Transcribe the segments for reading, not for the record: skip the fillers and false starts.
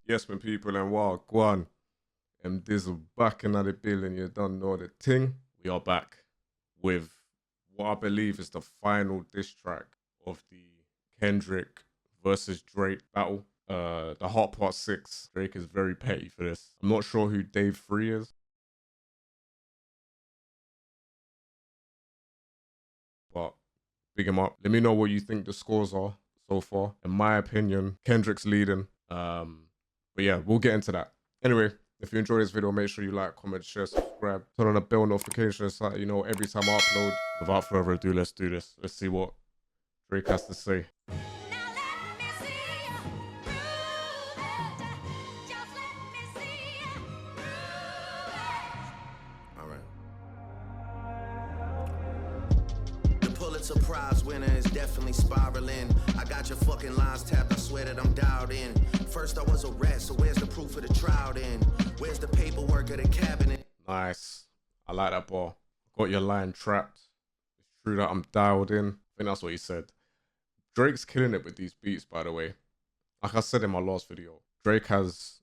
Yes, my people, and wow, go on. Mdizzle back in the building. You don't know the thing. We are back with what I believe is the final diss track of the Kendrick versus Drake battle. The Hot Part 6. Drake is very petty for this. I'm not sure who Dave 3 is. But big him up. Let me know what you think the scores are so far. In my opinion, Kendrick's leading. But yeah, we'll get into that. Anyway, if you enjoyed this video, make sure you like, comment, share, subscribe, turn on the bell notification so that you know every time I upload. Without further ado, let's do this. Let's see what Drake has to say. Pulitzer Prize winner is definitely spiraling. I got your fucking lines tapped, I swear that I'm dialed in. First I was a rat, so where's the proof of the trial then? Where's the paperwork of the cabinet? Nice. I like that bar. Got your line trapped. It's true that I'm dialed in. I think that's what he said. Drake's killing it with these beats, by the way. Like I said in my last video, Drake just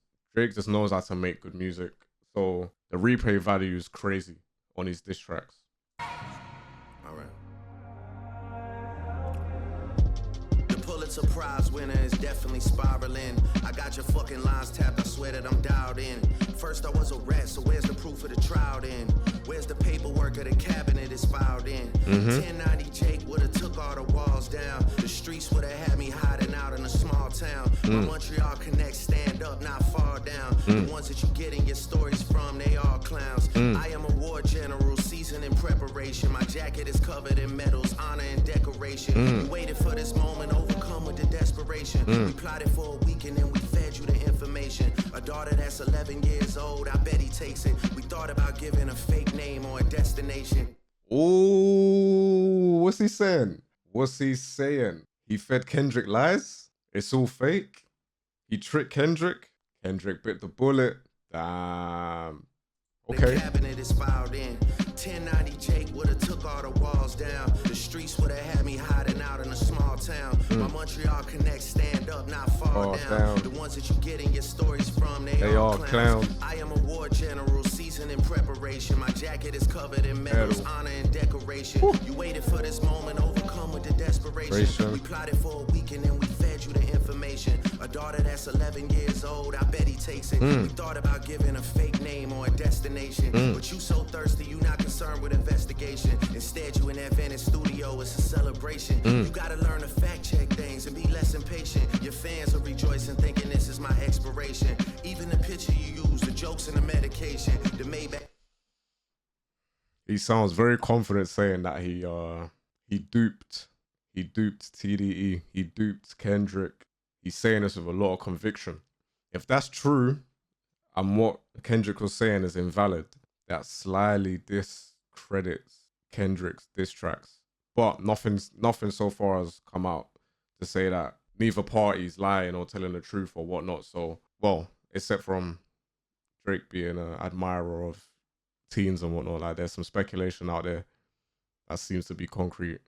knows how to make good music. So the replay value is crazy on his diss tracks. Pulitzer Prize winner is definitely spiraling. I got your fucking lines tapped, I swear that I'm dialed in. First I was a rat, so where's the proof of the trial then? Where's the paperwork of the cabinet is filed in? 1090 Jake would've took all the walls down. The streets would've had me hiding out in a small town. My Montreal connects stand up, not fall down. The ones that you getting your stories from, they all clowns. I am a war general, seasoned in preparation. My jacket is covered in medals, honor and decoration. We waited for this moment, overcome with the desperation. We plotted for a week and then we fed you the information. A daughter that's 11 years old, I bet he takes it. We thought about giving a fake name or a destination. Ooh, what's he saying? What's he saying? He fed Kendrick lies? It's all fake? He tricked Kendrick? Kendrick bit the bullet? Damn. Okay. The cabinet is filed in. 1090 Jake would've took all the walls down. The streets would've had me hiding out in a small town. My Montreal connects stand up, not fall down. The ones that you getting your stories from, they all clowns. I am a war general, seasoned in preparation. My jacket is covered in medals, honor and decoration. You waited for this moment, overcome with the desperation. We plotted for a week and then we fed you the information. A daughter that's 11 years old, I bet he takes it. We thought about giving a fake name or a destination. But you so thirsty, you not concerned with investigation. Instead, you in that Venice studio, it's a celebration. You gotta learn to fact check things and be less impatient. Your fans are rejoicing, thinking this is my expiration. Even the picture you use, the jokes and the medication, the Maybach. He sounds very confident saying that he duped TDE, he duped Kendrick. He's saying this with a lot of conviction. If that's true, and what Kendrick was saying is invalid, that slyly discredits Kendrick's diss tracks. But nothing so far has come out to say that neither party's lying or telling the truth or whatnot. So, well, except from Drake being an admirer of teens and whatnot, like there's some speculation out there that seems to be concrete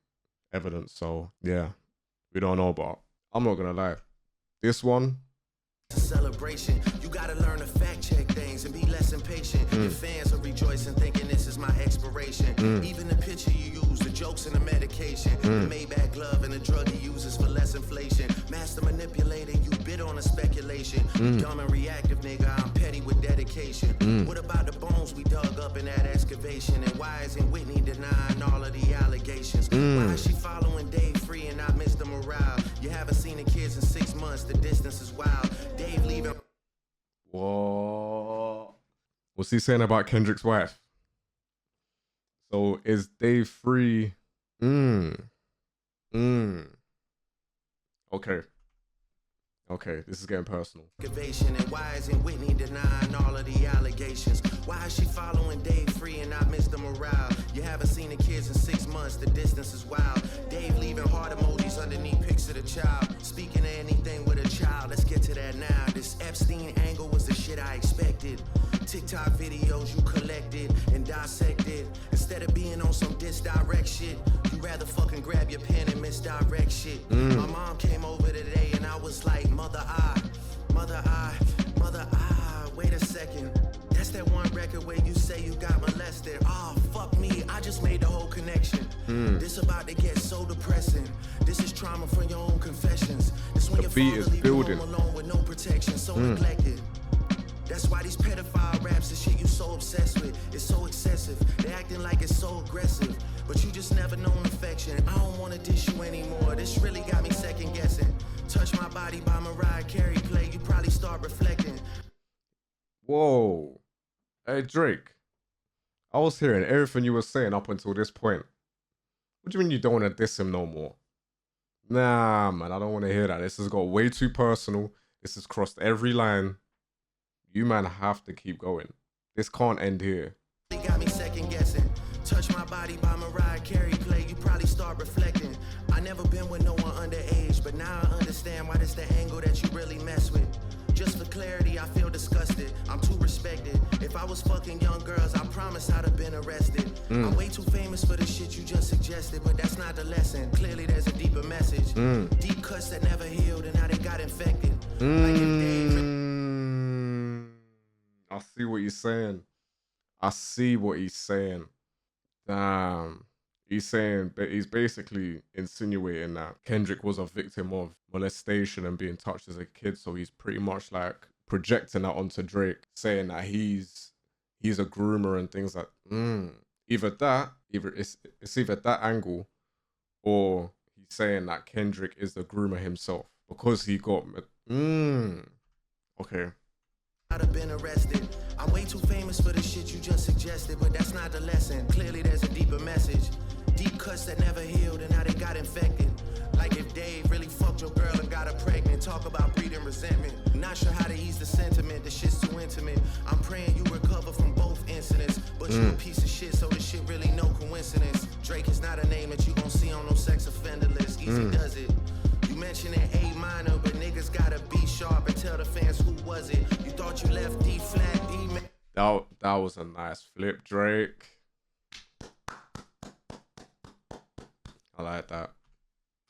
evidence. So yeah, we don't know, but I'm not gonna lie, this one, it's a celebration. You gotta learn to fact check things and be less impatient. Your fans are rejoicing, thinking this is my expiration. Even the picture you use, the jokes and the medication, the Maybach glove and the drug he uses for less inflation. Master manipulator, you bid on a speculation. Dumb and reactive, nigga, I'm petty with dedication. What about the bones we dug up in that excavation? And why isn't Whitney denying all of the allegations? Why is she following Dave free and not Mr. Morale? You haven't seen the kids in 6 months, the distance is wild. Dave leaving. What? What's he saying about Kendrick's wife? So is Dave free? Okay, this is getting personal. And why isn't Whitney denying all of the allegations? Why is she following Dave free and not Mr. Morale? You haven't seen the kids in 6 months, the distance is wild. Dave leaving heart emojis underneath pics of the child. Speaking of anything with a child, let's get to that now. This Epstein angle was the shit I expected. TikTok videos you collected and dissected. Instead of being on some disdirect shit, you rather fucking grab your pen and misdirect shit. My mom came over today and I was like, mother, I say you got molested. Ah, fuck me, I just made the whole connection. This about to get so depressing. This is trauma from your own confessions. This when your father leave you home alone with no protection, so neglected. That's why these pedophile raps and shit you so obsessed with, it's so excessive. They acting like it's so aggressive, but you just never known affection. I don't wanna dish you anymore. This really got me second guessing. Touch My Body by Mariah Carey play, you probably start reflecting. Whoa. Hey, Drake. I was hearing everything you were saying up until this point. What do you mean you don't want to diss him no more? Nah, man, I don't want to hear that. This has got way too personal. This has crossed every line. You, man, have to keep going. This can't end here. Got me second guessing. Touch My Body by Mariah Carey play, you probably start reflecting. I never been with no one underage, but now I understand why this the angle that you really mess with. Just for clarity, I feel disgusted. I'm too respected. If I was fucking young girls, I promise I'd have been arrested. I'm way too famous for the shit you just suggested, but that's not the lesson. Clearly there's a deeper message. Deep cuts that never healed and now they got infected. Like if they... I see what he's saying. I see what he's saying. Damn. He's saying, but he's basically insinuating that Kendrick was a victim of molestation and being touched as a kid. So he's pretty much like projecting that onto Drake, saying that he's a groomer and things like it's either that angle, or he's saying that Kendrick is the groomer himself because he got okay. I'd have been arrested. I'm way too famous for the shit you just suggested, but that's not the lesson. Clearly there's a deeper message. Deep cuts that never healed and now they got infected. Like if Dave really fucked your girl and got her pregnant. Talk about breeding resentment. Not sure how to ease the sentiment. The shit's too intimate. I'm praying you recover from both incidents. But you a piece of shit, so this shit really no coincidence. Drake is not a name that you gon' see on no sex offender list. Easy does it. You mentioned it A minor, but niggas gotta be sharp and tell the fans who was it. You thought you left D flat, D man. That was a nice flip, Drake. I like that.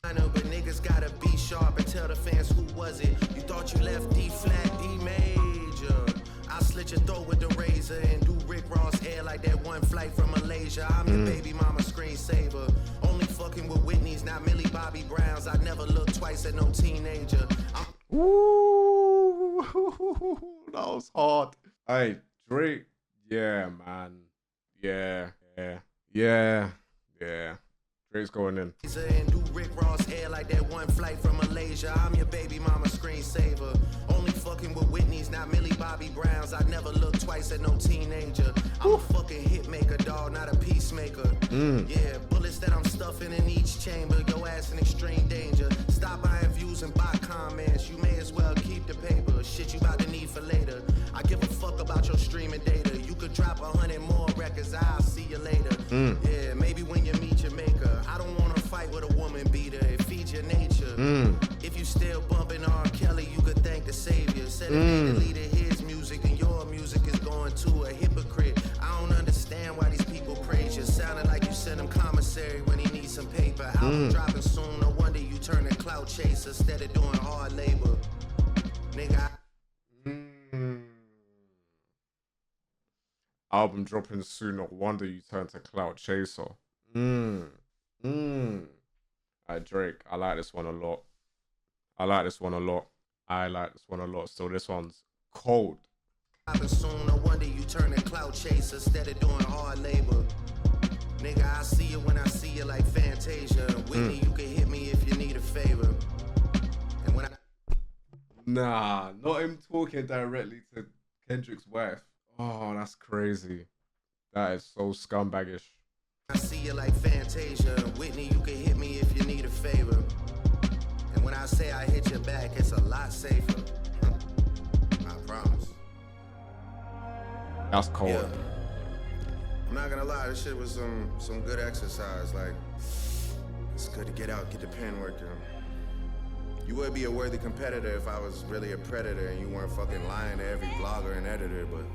But niggas gotta be sharp and tell the fans who was it. You thought you left D flat, D major. I slit your throat with the razor and do Rick Ross hair like that one flight from Malaysia. I'm your baby mama screensaver. Only fucking with Whitney's, not Millie Bobby Browns. I never look twice at no teenager. Ooh, that was hard. Hey, Drake. Yeah, man. Yeah. Drake's going in. And do Rick Ross hair like that one flight from Malaysia. I'm your baby mama screensaver. Only fucking with Whitney's, not Millie Bobby Browns. I never look twice at no teenager. I'm a fucking hit maker, dog, not a peacemaker. Yeah, bullets that I'm stuffing in each chamber. Your ass in extreme danger. Stop buying views and buy comments. You may as well keep the paper. Shit you about to need for later. I give a fuck about your streaming data. You could drop 100 more records. I'll see you later. Yeah, maybe when you meet your maker. I don't want to fight with a woman beater. It feeds your nature. If you still bumping R. Kelly, you could thank the savior. Said if they deleted his music and your music is going to a hypocrite. I don't understand why these people praise you. Sounding like you sent him commissary when he needs some paper. Album dropping soon. No wonder you turn a clout chaser instead of doing hard labor. Nigga. Album dropping soon. No wonder you turn to clout chaser. Drake, I like this one a lot. So this one's cold. Soon, no wonder you turn a clout chaser instead of doing hard labor. Nigga, I see you when I see you like Fantasia. Whitney, you can hit me if you need a favor. And when Nah, not him talking directly to Kendrick's wife. Oh, that's crazy. That is so scumbaggish. I see you like Fantasia. Whitney, you can hit me if you need a favor. And when I say I hit your back, it's a lot safer. I promise. That's cold. Yeah. I'm not gonna lie, this shit was some good exercise. Like, it's good to get out, get the pen working. You would be a worthy competitor if I was really a predator and you weren't fucking lying to every blogger and editor, but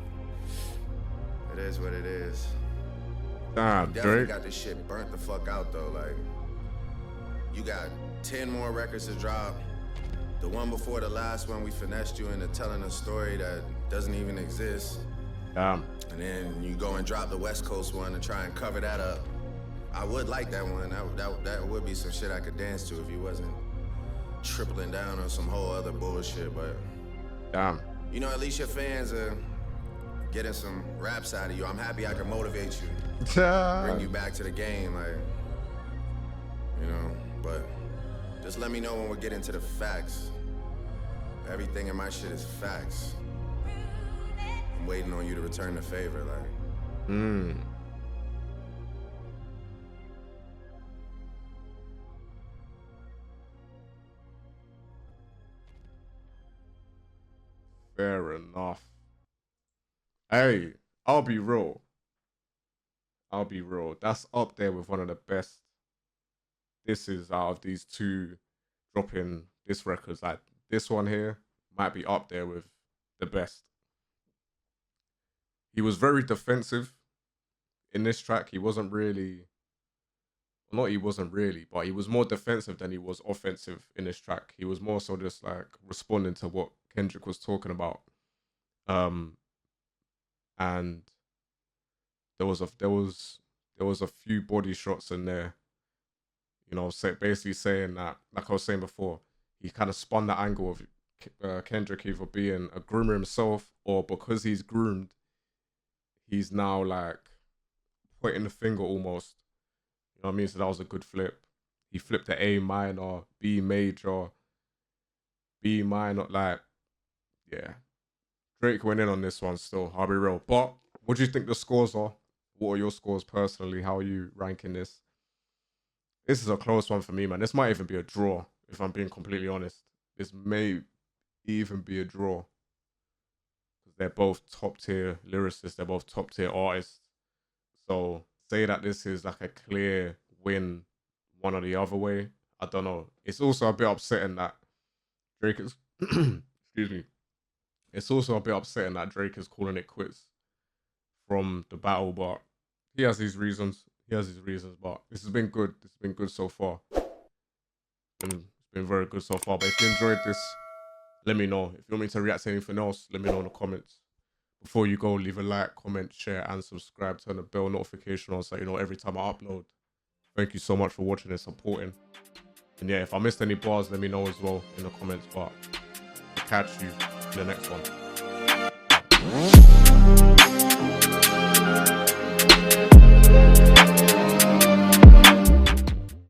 it is what it is. Nah, definitely Drake got this shit burnt the fuck out though. Like, you got 10 more records to drop. The one before the last one, we finessed you into telling a story that doesn't even exist. Damn. And then you go and drop the West Coast one and try and cover that up. I would like that one. That would be some shit I could dance to if you wasn't tripling down on some whole other bullshit. But damn, you know, at least your fans are getting some raps out of you. I'm happy I can motivate you, bring you back to the game, like, you know. But just let me know when we get into the facts. Everything in my shit is facts. I'm waiting on you to return the favor, like. Fair enough. Hey, I'll be real. That's up there with one of the best. This is out of these two dropping this records. Like this one here might be up there with the best. He was very defensive in this track. He wasn't really, but he was more defensive than he was offensive in this track. He was more so just like responding to what Kendrick was talking about. And there was a few body shots in there, you know, basically saying that, like I was saying before, he kind of spun the angle of Kendrick either being a groomer himself, or because he's groomed, he's now like pointing the finger almost. You know what I mean? So that was a good flip. He flipped the A minor, B major, B minor, like, yeah. Drake went in on this one still, I'll be real. But what do you think the scores are? What are your scores personally? How are you ranking this? This is a close one for me, man. This might even be a draw, if I'm being completely honest. This may even be a draw. Because they're both top tier lyricists. They're both top tier artists. So say that this is like a clear win one or the other way. I don't know. It's also a bit upsetting that Drake is... excuse me. It's also a bit upsetting that Drake is calling it quits from the battle, but he has his reasons. But this has been good. It's been good so far. It's been very good so far. But if you enjoyed this, let me know. If you want me to react to anything else, let me know in the comments. Before you go, leave a like, comment, share, and subscribe. Turn the bell notification on so you know every time I upload. Thank you so much for watching and supporting. And yeah, if I missed any bars, let me know as well in the comments. But I'll catch you in the next one.